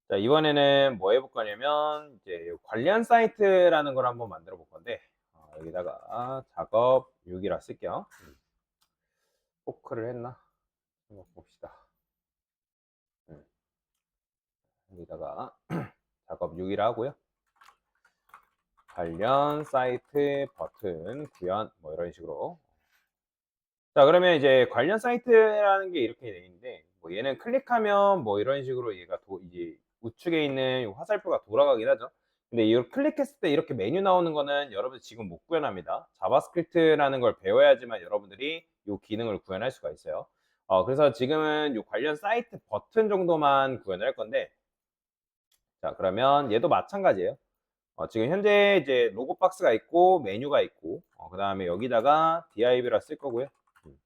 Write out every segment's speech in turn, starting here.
자, 이번에는 뭐 해볼 거냐면, 이제 관련 사이트라는 걸 한번 만들어 볼 건데, 여기다가 작업 6이라 쓸게요. 포크를 했나? 한번 봅시다. 음, 여기다가 작업 6이라 하고요. 관련 사이트 버튼 구현, 뭐 이런 식으로. 자, 그러면 이제 관련 사이트라는 게 이렇게 돼 있는데, 뭐 얘는 클릭하면 뭐 이런 식으로 얘가 이제 우측에 있는 요 화살표가 돌아가긴 하죠. 근데 이 클릭했을 때 이렇게 메뉴 나오는 거는 여러분 지금 못 구현합니다. 자바스크립트라는 걸 배워야지만 여러분들이 이 기능을 구현할 수가 있어요. 그래서 지금은 요 관련 사이트 버튼 정도만 구현을 할 건데, 자, 그러면 얘도 마찬가지예요. 지금 현재 이제 로고 박스가 있고 메뉴가 있고, 그 다음에 여기다가 div라 쓸 거고요. 음.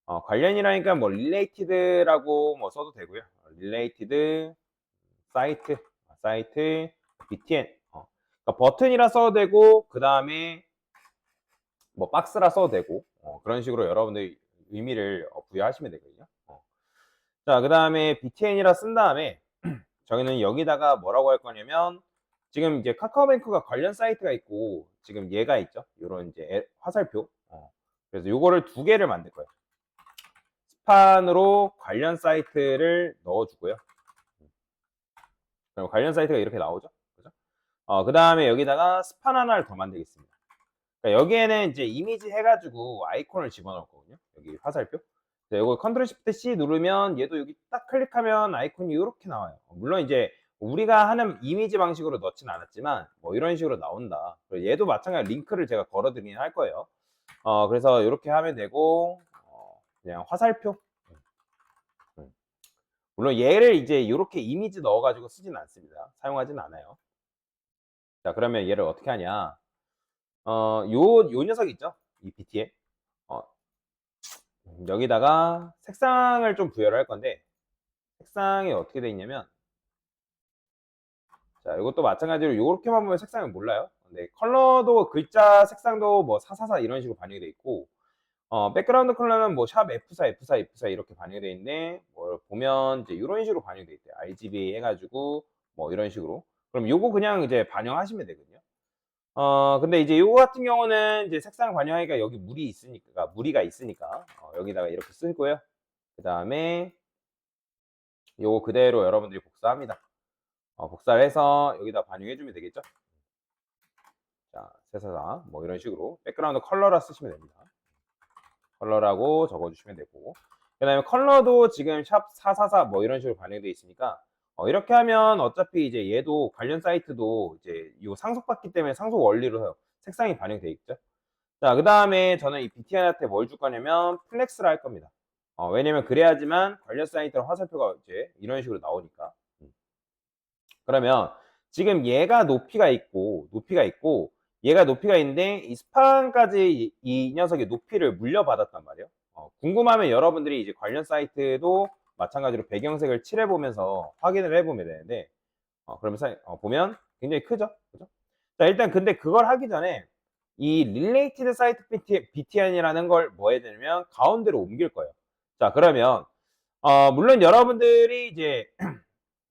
관련이라니까 뭐 related라고 뭐 써도 되고요. related 사이트, 사이트 btn. 그러니까 버튼이라 써도 되고, 그 다음에 뭐 박스라 써도 되고, 그런 식으로 여러분들 의미를 부여하시면 되거든요. 자, 그 다음에 btn이라 쓴 다음에 저희는 여기다가 뭐라고 할 거냐면, 지금 이제 카카오뱅크가 관련 사이트가 있고, 지금 얘가 있죠. 요런 이제 화살표. 그래서 요거를 두 개를 만들 거예요. 스판으로 관련 사이트를 넣어주고요. 그럼 관련 사이트가 이렇게 나오죠. 그죠? 그 다음에 여기다가 스판 하나를 더 만들겠습니다. 그러니까 여기에는 이제 이미지 해가지고 아이콘을 집어넣을 거거든요. 여기 화살표. 이거 컨트롤 시프트 C 누르면 얘도 여기 딱 클릭하면 아이콘이 이렇게 나와요. 물론 이제 우리가 하는 이미지 방식으로 넣진 않았지만 뭐 이런 식으로 나온다. 얘도 마찬가지로 링크를 제가 걸어드리긴 할 거예요. 그래서 이렇게 하면 되고, 그냥 화살표. 물론 얘를 이제 이렇게 이미지 넣어가지고 쓰진 않습니다. 사용하진 않아요. 자, 그러면 얘를 어떻게 하냐. 요 녀석 있죠? 이 BT에. 여기다가 색상을 좀 부여를 할 건데, 색상이 어떻게 돼 있냐면, 자, 이것도 마찬가지로 이렇게만 보면 색상을 몰라요. 근데 컬러도 글자 색상도 뭐 444 이런 식으로 반영이 돼 있고, 백그라운드 컬러는 뭐 샵 F4, F4, F4 이렇게 반영이 돼 있는데, 뭐 보면 이제 이런 식으로 반영이 돼 있대요. RGB 해가지고 뭐 이런 식으로. 그럼 요거 그냥 이제 반영하시면 되거든요. 근데 이제 요거 같은 경우는 이제 색상 반영하니까 여기 무리가 있으니까, 여기다가 이렇게 쓰고요. 그 다음에 요거 그대로 여러분들이 복사합니다. 복사를 해서 여기다 반영해주면 되겠죠? 자, 세사사 뭐 이런 식으로 백그라운드 컬러라 쓰시면 됩니다. 컬러라고 적어주시면 되고, 그 다음에 컬러도 지금 샵 444 뭐 이런 식으로 반영되어 있으니까, 이렇게 하면 어차피 이제 얘도 관련 사이트도 이제 요 상속받기 때문에 상속 원리로 색상이 반영되어 있죠. 자, 그 다음에 저는 이 BTN한테 뭘 줄 거냐면 플렉스를 할 겁니다. 왜냐면 그래야지만 관련 사이트 화살표가 이제 이런 식으로 나오니까. 그러면 지금 얘가 높이가 있고 얘가 높이가 있는데 이 스판까지 이 녀석의 높이를 물려받았단 말이에요. 궁금하면 여러분들이 이제 관련 사이트도 마찬가지로 배경색을 칠해 보면서 확인을 해보면 되는데, 그러면 보면 굉장히 크죠, 그죠? 자, 일단 근데 그걸 하기 전에 이 related site btn이라는 걸 뭐 해야 되냐면 가운데로 옮길 거예요. 자, 그러면 물론 여러분들이 이제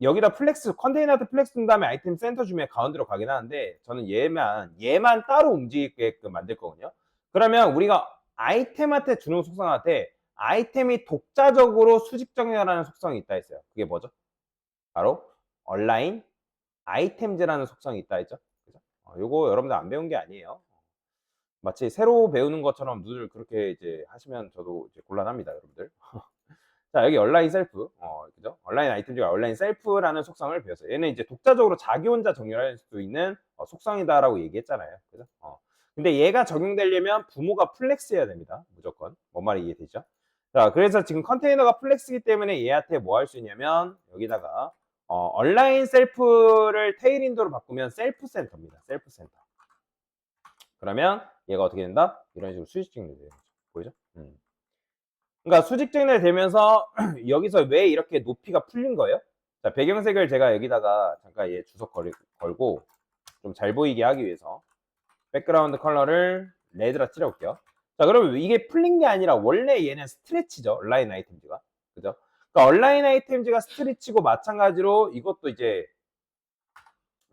여기다 플렉스, 컨테이너한테 플렉스 둔 다음에 아이템 센터 주면 가운데로 가긴 하는데, 저는 얘만 따로 움직이게끔 만들 거거든요. 그러면 우리가 아이템한테 주는 속성한테 아이템이 독자적으로 수직 정렬하는 속성이 있다 했어요. 그게 뭐죠? 바로 얼라인 아이템즈라는 속성이 있다 했죠. 그죠? 요거 여러분들 안 배운 게 아니에요. 마치 새로 배우는 것처럼 늘 그렇게 이제 하시면 저도 이제 곤란합니다, 여러분들. 자, 여기 얼라인 셀프, 그죠? 얼라인 아이템 중에 얼라인 셀프라는 속성을 배웠어요. 얘는 이제 독자적으로 자기 혼자 정렬할 수 있는 속성이다라고 얘기했잖아요. 그죠? 근데 얘가 적용되려면 부모가 플렉스 해야 됩니다. 무조건. 뭔 말이 이해되죠? 자, 그래서 지금 컨테이너가 플렉스이기 때문에 얘한테 뭐 할 수 있냐면, 여기다가, 얼라인 셀프를 테일인도로 바꾸면 셀프 센터입니다. 셀프 센터. 그러면 얘가 어떻게 된다? 이런 식으로 수직 정렬이 되는 거죠. 보이죠? 그러니까 수직 정렬 되면서 여기서 왜 이렇게 높이가 풀린 거예요? 자, 배경색을 제가 여기다가 잠깐 얘 주석 걸고 좀 잘 보이게 하기 위해서 백그라운드 컬러를 레드라 칠해볼게요. 자, 그러면 이게 풀린 게 아니라 원래 얘는 스트레치죠. 라인 아이템즈가. 그죠? 그러니까 온라인 아이템즈가 스트리치고 마찬가지로 이것도 이제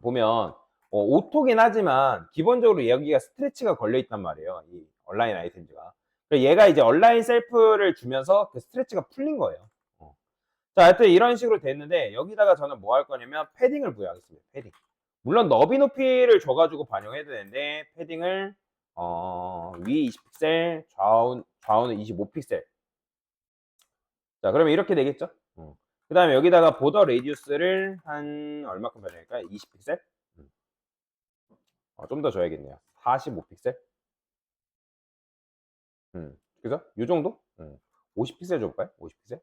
보면 오토긴 하지만 기본적으로 여기가 스트레치가 걸려 있단 말이에요. 이 온라인 아이템즈가. 얘가 이제 온라인 셀프를 주면서 그 스트레치가 풀린 거예요. 자, 하여튼 이런 식으로 됐는데 여기다가 저는 뭐 할 거냐면 패딩을 부여하겠습니다. 패딩. 물론 너비 높이를 줘가지고 반영해도 되는데 패딩을 위 20픽셀, 좌우는 25픽셀. 자, 그러면 이렇게 되겠죠? 그 다음에 여기다가 보더 레디우스를 한 얼마큼 반영할까요? 20픽셀? 좀 더 줘야겠네요. 45픽셀? 그죠? 요 정도? 50픽셀 줘볼까요? 50픽셀?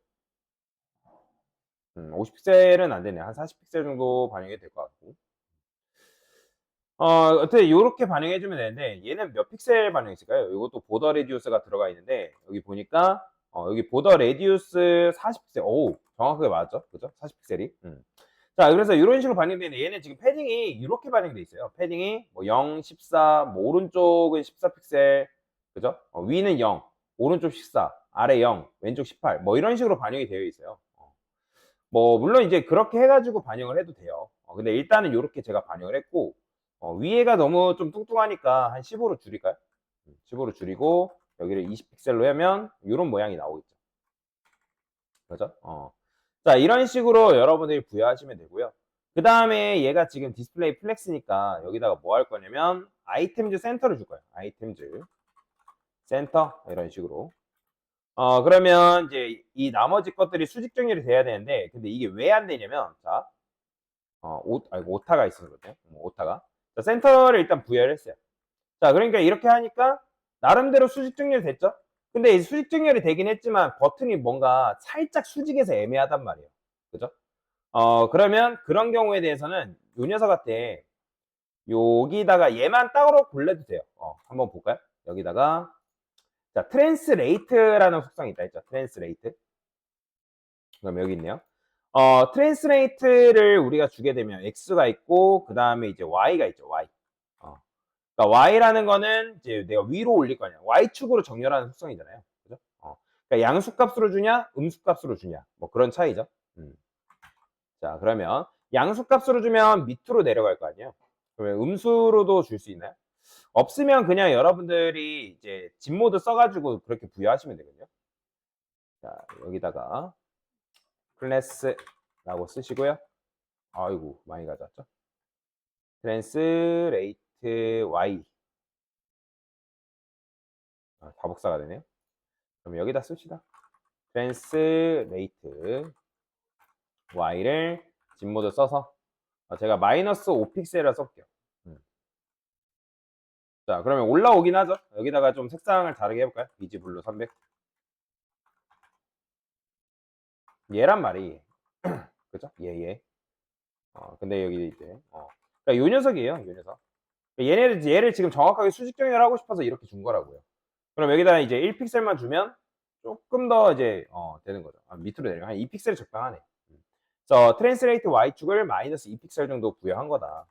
50픽셀은 안 되네. 한 40픽셀 정도 반영이 될 것 같고. 어떻게 요렇게 반영해주면 되는데, 얘는 몇 픽셀 반영했을까요? 이것도 보더 레디우스가 들어가 있는데, 여기 보니까, 여기 보더 레디우스 40픽셀. 오, 정확하게 맞죠? 그죠? 40픽셀이. 자, 그래서 이런 식으로 반영되는데, 얘는 지금 패딩이 이렇게 반영돼 있어요. 패딩이 뭐 0, 14, 뭐 오른쪽은 14픽셀, 그죠? 위는 0, 오른쪽 14, 아래 0, 왼쪽 18, 뭐 이런 식으로 반영이 되어 있어요. 뭐 물론 이제 그렇게 해가지고 반영을 해도 돼요. 근데 일단은 이렇게 제가 반영을 했고, 위에가 너무 좀 뚱뚱하니까 한 15로 줄일까요? 15로 줄이고 여기를 20픽셀로 하면 이런 모양이 나오겠죠. 그죠? 자, 이런 식으로 여러분들이 부여하시면 되고요. 그 다음에 얘가 지금 디스플레이 플렉스니까 여기다가 뭐 할 거냐면 아이템즈 센터를 줄 거예요. 아이템즈 센터 이런 식으로. 그러면 이제 이 나머지 것들이 수직 정렬이 돼야 되는데, 근데 이게 왜 안 되냐면, 자, 오타가 있어서 그렇네. 오타가. 자, 센터를 일단 부여를 했어요. 자, 그러니까 이렇게 하니까 나름대로 수직 정렬이 됐죠? 근데 이 수직 정렬이 되긴 했지만 버튼이 뭔가 살짝 수직해서 애매하단 말이에요. 그죠? 그러면 그런 경우에 대해서는 요 녀석한테 여기다가 얘만 따로 골라도 돼요. 한번 볼까요? 여기다가 자, 트랜스레이트라는 속성이 있다 했죠. 트랜스레이트. 그럼 여기 있네요. 트랜스레이트를 우리가 주게 되면 X가 있고, 그 다음에 이제 Y가 있죠. Y. 그러니까 Y라는 거는 이제 내가 위로 올릴 거 아니야. Y축으로 정렬하는 속성이잖아요. 그죠? 그러니까 양수값으로 주냐, 음수값으로 주냐. 뭐 그런 차이죠. 자, 그러면 양수값으로 주면 밑으로 내려갈 거 아니에요. 그러면 음수로도 줄 수 있나요? 없으면 그냥 여러분들이 이제 진모드 써가지고 그렇게 부여하시면 되거든요. 자, 여기다가 클래스라고 쓰시고요. 아이고, 많이 가져왔죠. 트랜스레이트 Y. 다 복사가 되네요. 그럼 여기다 씁시다. 트랜스레이트 Y를 진모드 써서 제가 마이너스 5픽셀을 써볼게요. 자, 그러면 올라오긴 하죠. 여기다가 좀 색상을 다르게 해볼까요? 비지 블루 300. 얘란 말이 그죠? 얘. 근데 여기 이제 그러니까 요 녀석이에요. 요 녀석. 얘를 지금 정확하게 수직 정렬을 하고 싶어서 이렇게 준 거라고요. 그럼 여기다 이제 1픽셀만 주면 조금 더 이제 되는 거죠. 밑으로 내려 한 2픽셀이 적당하네. 자, 트랜스레이트 Y축을 마이너스 2픽셀 정도 부여한 거다.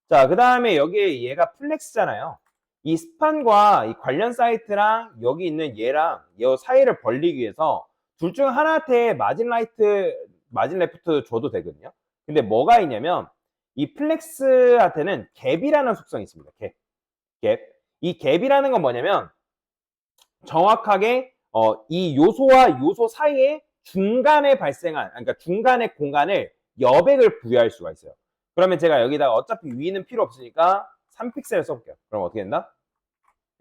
자, 그 다음에 여기에 얘가 플렉스잖아요. 이 스판과 이 관련 사이트랑 여기 있는 얘랑 얘 사이를 벌리기 위해서 둘 중 하나한테 마진 레프트 줘도 되거든요. 근데 뭐가 있냐면 이 플렉스한테는 갭이라는 속성이 있습니다. 갭. 이 갭이라는 건 뭐냐면 정확하게 이 요소와 요소 사이에 중간에 발생한, 그러니까 중간의 공간을 여백을 부여할 수가 있어요. 그러면 제가 여기다가 어차피 위는 필요 없으니까 3픽셀을 써볼게요. 그럼 어떻게 된다?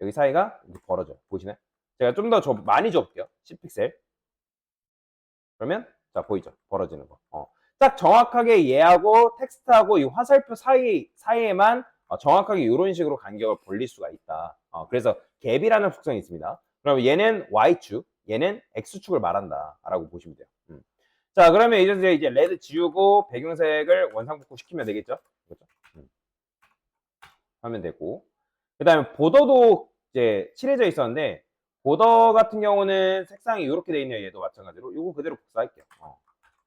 여기 사이가 이렇게 벌어져요. 보이시나요? 제가 좀 더 많이 줘볼게요. 10픽셀. 그러면 자, 보이죠? 벌어지는 거. 딱 정확하게 얘하고 텍스트하고 이 화살표 사이에만 정확하게 이런 식으로 간격을 벌릴 수가 있다. 그래서 갭이라는 속성이 있습니다. 그럼 얘는 Y축, 얘는 X축을 말한다. 라고 보시면 돼요. 자, 그러면 이제 레드 지우고 배경색을 원상복구 시키면 되겠죠? 그렇죠? 하면 되고. 그 다음에 보더도 이제 칠해져 있었는데, 보더 같은 경우는 색상이 이렇게 돼 있네요. 얘도 마찬가지로. 이거 그대로 복사할게요.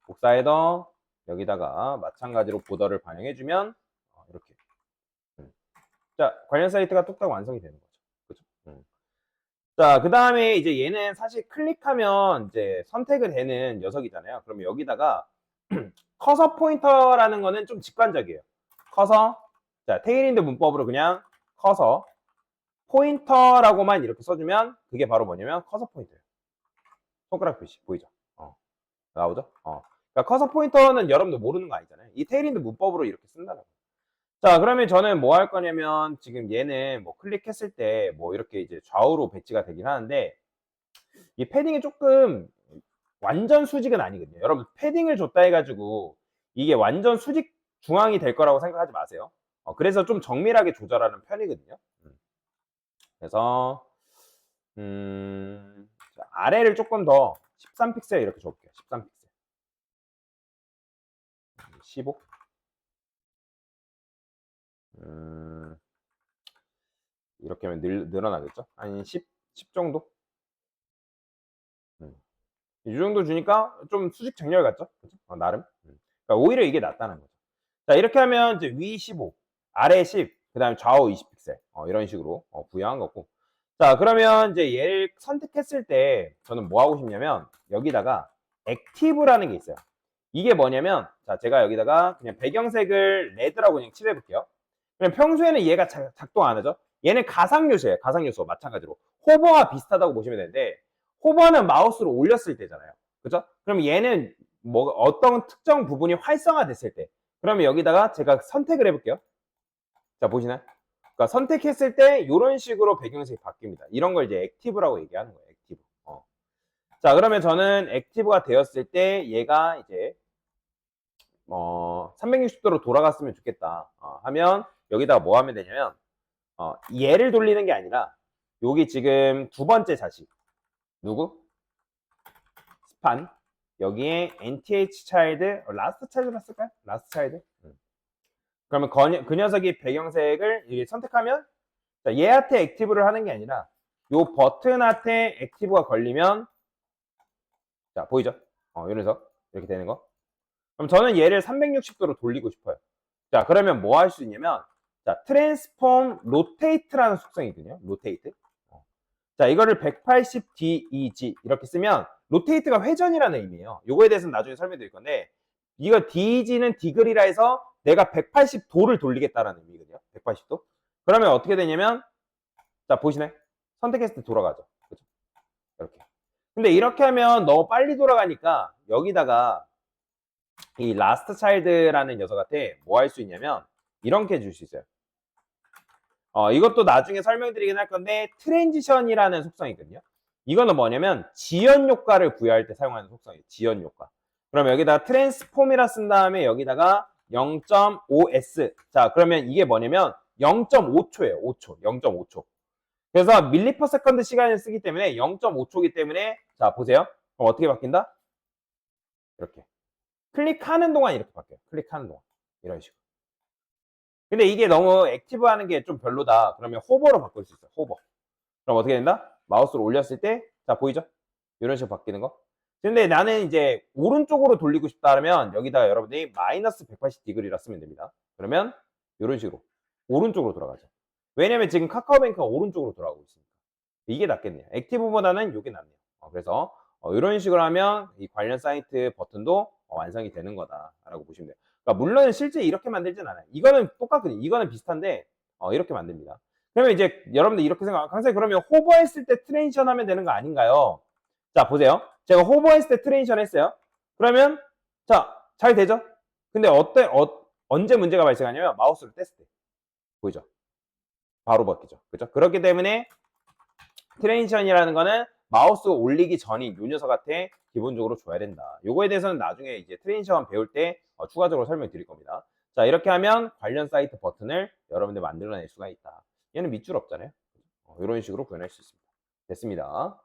복사해서 여기다가 마찬가지로 보더를 반영해주면 이렇게. 자, 관련 사이트가 뚝딱 완성이 되는 거죠. 그죠? 자, 그 다음에 이제 얘는 사실 클릭하면 이제 선택이 되는 녀석이잖아요. 그러면 여기다가 커서 포인터라는 거는 좀 직관적이에요. 커서, 자, 테일인드 문법으로 그냥 커서 포인터라고만 이렇게 써주면 그게 바로 뭐냐면 커서 포인터예요. 손가락 표시 보이죠? 나오죠? 그러니까 커서 포인터는 여러분들 모르는 거 아니잖아요. 이 테일인드 문법으로 이렇게 쓴다는 거예요. 자, 그러면 저는 뭐 할 거냐면 지금 얘는 뭐 클릭했을 때 뭐 이렇게 이제 좌우로 배치가 되긴 하는데 이 패딩이 조금 완전 수직은 아니거든요. 여러분 패딩을 줬다 해가지고 이게 완전 수직 중앙이 될 거라고 생각하지 마세요. 그래서 좀 정밀하게 조절하는 편이거든요. 그래서 아래를 조금 더 13픽셀 이렇게 줘볼게요. 13픽셀 15 이렇게 하면 늘어나겠죠? 한 10 정도? 이 정도 주니까 좀 수직 정렬 같죠? 그죠? 나름. 그러니까 오히려 이게 낫다는 거죠. 자, 이렇게 하면 이제 위 15, 아래 10, 그 다음에 좌우 20픽셀. 이런 식으로 부여한 거고. 자, 그러면 이제 얘를 선택했을 때 저는 뭐 하고 싶냐면 여기다가 액티브라는 게 있어요. 이게 뭐냐면 자, 제가 여기다가 그냥 배경색을 레드라고 그냥 칠해 볼게요. 그럼 평소에는 얘가 작동 안 하죠. 얘는 가상 요소예요. 가상 요소 마찬가지로 호버와 비슷하다고 보시면 되는데 호버는 마우스로 올렸을 때잖아요. 그죠? 그럼 얘는 뭐 어떤 특정 부분이 활성화됐을 때 그러면 여기다가 제가 선택을 해볼게요. 자, 보시나요? 그러니까 선택했을 때 이런 식으로 배경색이 바뀝니다. 이런 걸 이제 액티브라고 얘기하는 거예요. 액티브. 자, 그러면 저는 액티브가 되었을 때 얘가 이제 360도로 돌아갔으면 좋겠다 하면 여기다가 뭐 하면 되냐면 얘를 돌리는 게 아니라 여기 지금 두 번째 자식 누구? 스판 여기에 nth 차일드 라스트 차일드라 쓸까요? 라스트 차일드 그러면 그 녀석이 배경색을 선택하면 자, 얘한테 액티브를 하는 게 아니라 요 버튼한테 액티브가 걸리면 자 보이죠? 이런 녀석 이렇게 되는 거 그럼 저는 얘를 360도로 돌리고 싶어요. 자, 그러면 뭐 할 수 있냐면, 자, 트랜스폼 로테이트라는 속성이 있거든요. 로테이트. 자, 이거를 180DEG 이렇게 쓰면 로테이트가 회전이라는 의미예요. 요거에 대해서는 나중에 설명드릴 건데, 이거 DEG는 디그리라 해서 내가 180도를 돌리겠다라는 의미거든요. 180도. 그러면 어떻게 되냐면, 자, 보시네. 선택했을 때 돌아가죠. 그죠? 이렇게. 근데 이렇게 하면 너무 빨리 돌아가니까 여기다가 이 라스트 차일드라는 녀석한테 뭐 할 수 있냐면 이렇게 줄 수 있어요. 이것도 나중에 설명드리긴 할 건데 트랜지션이라는 속성이 있거든요. 이거는 뭐냐면 지연 효과를 부여할 때 사용하는 속성이에요. 지연 효과. 그럼 여기다 트랜스폼이라 쓴 다음에 여기다가 0.5s 자 그러면 이게 뭐냐면 0.5초예요. 5초. 0.5초. 그래서 밀리퍼 세컨드 시간을 쓰기 때문에 0.5초이기 때문에 자 보세요. 그럼 어떻게 바뀐다? 이렇게. 클릭하는 동안 이렇게 바뀌어요. 클릭하는 동안. 이런 식으로. 근데 이게 너무 액티브 하는 게 좀 별로다. 그러면 호버로 바꿀 수 있어요. 호버. 그럼 어떻게 된다? 마우스를 올렸을 때, 자, 보이죠? 이런 식으로 바뀌는 거. 근데 나는 이제 오른쪽으로 돌리고 싶다 하면 여기다가 여러분들이 마이너스 180디그리라 쓰면 됩니다. 그러면 이런 식으로 오른쪽으로 돌아가죠. 왜냐면 지금 카카오뱅크가 오른쪽으로 돌아가고 있으니까. 이게 낫겠네요. 액티브보다는 이게 낫네요. 그래서 이런 식으로 하면 이 관련 사이트 버튼도 완성이 되는 거다라고 보시면 돼요. 그러니까 물론 실제 이렇게 만들진 않아요. 이거는 똑같거든요. 이거는 비슷한데 이렇게 만듭니다. 그러면 이제 여러분들 이렇게 생각, 강사님 그러면 호버했을 때 트랜지션 하면 되는 거 아닌가요? 자 보세요. 제가 호버했을 때 트랜지션 했어요. 그러면 자 잘 되죠? 근데 언제 문제가 발생하냐면 마우스를 뗐을 때 보이죠? 바로 바뀌죠. 그죠? 그렇기 때문에 트랜지션이라는 거는 마우스 올리기 전인 요 녀석한테 기본적으로 줘야 된다. 요거에 대해서는 나중에 이제 트랜지션 배울 때 추가적으로 설명드릴 겁니다. 자 이렇게 하면 관련 사이트 버튼을 여러분들 만들어낼 수가 있다. 얘는 밑줄 없잖아요. 이런 식으로 구현할 수 있습니다. 됐습니다.